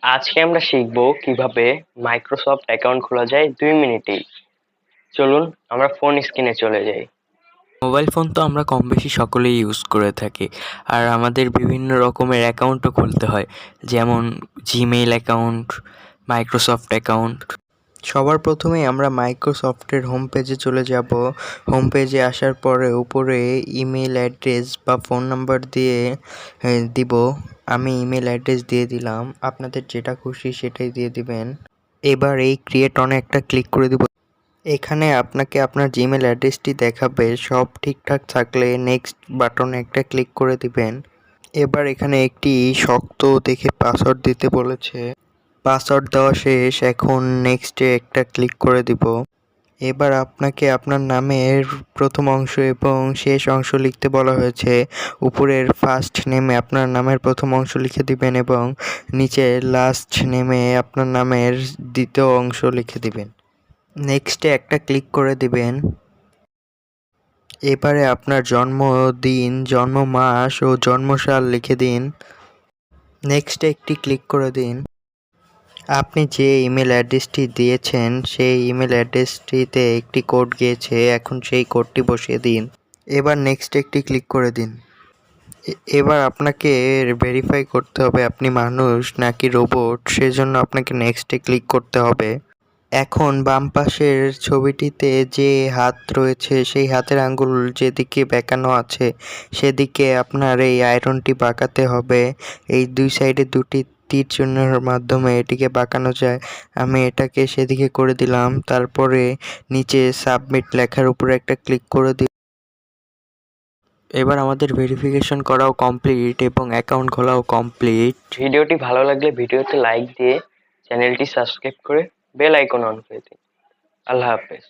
আজকে আমরা শিখব কিভাবে মাইক্রোসফট অ্যাকাউন্ট খোলা যায় 2 মিনিটেই। চলুন আমরা ফোন স্ক্রিনে চলে যাই। মোবাইল ফোন তো আমরা কম বেশি সকলেই ইউজ করে থাকি, আর আমাদের বিভিন্ন রকমের অ্যাকাউন্টও খুলতে হয়, যেমন জিমেইল অ্যাকাউন্ট, মাইক্রোসফট অ্যাকাউন্ট। সবার প্রথমে আমরা মাইক্রোসফটের হোম পেজে চলে যাব। হোম পেজে আসার পরে উপরে ইমেল অ্যাড্রেস বা ফোন নাম্বার দিয়ে দিব। আমি ইমেল অ্যাড্রেস দিয়ে দিলাম, আপনাদের যেটা খুশি সেটাই দিয়ে দিবেন। এবার এই ক্রিয়েট অনে একটা ক্লিক করে দিব। এখানে আপনাকে আপনার জিমেল অ্যাড্রেসটি দেখাবে, সব ঠিকঠাক থাকলে নেক্সট বাটনে একটা ক্লিক করে দিবেন। এবার এখানে একটি শক্ত দেখে পাসওয়ার্ড দিতে বলেছে, পাসওয়ার্ড দেওয়া শেষ। এখন নেক্সটে একটা ক্লিক করে দিব। এবার আপনাকে আপনার নামের প্রথম অংশ এবং শেষ অংশ লিখতে বলা হয়েছে। উপরের ফার্স্ট নেমে আপনার নামের প্রথম অংশ লিখে দিবেন এবং নিচে লাস্ট নেমে আপনার নামের দ্বিতীয় অংশ লিখে দিবেন। নেক্সটে একটা ক্লিক করে দিবেন। এবারে আপনার জন্মদিন, জন্ম মাস ও জন্মসাল লিখে দিন। নেক্সটে একটি ক্লিক করে দিন। আপনি যে ইমেল অ্যাড্রেসটি দিয়েছেন সেই ইমেল অ্যাড্রেসটিতে একটি কোড গিয়েছে, এখন সেই কোডটি বসিয়ে দিন। এবার নেক্সটে একটি ক্লিক করে দিন। এবার আপনাকে ভেরিফাই করতে হবে আপনি মানুষ নাকি রোবট, সেজন্য আপনাকে নেক্সটে ক্লিক করতে হবে। এখন বাম পাশের ছবিটিতে যে হাত রয়েছে সেই হাতের আঙ্গুল যেদিকে বেঁকানো আছে সেদিকে আপনার এই আয়রনটি বাঁকাতে হবে। এই দুই সাইডে দুটি তীর চিহ্নের মাধ্যমে এটিকে বাঁকানো যায়। আমি এটাকে সেদিকে করে দিলাম। তারপরে নিচে সাবমিট লেখার উপরে একটা ক্লিক করে দিই। এবার আমাদের ভেরিফিকেশন করাও কমপ্লিট এবং অ্যাকাউন্ট খোলাও কমপ্লিট। ভিডিওটি ভালো লাগলে ভিডিওতে লাইক দিয়ে চ্যানেলটি সাবস্ক্রাইব করে বেল আইকন অন করে দিন। আল্লাহ হাফেজ।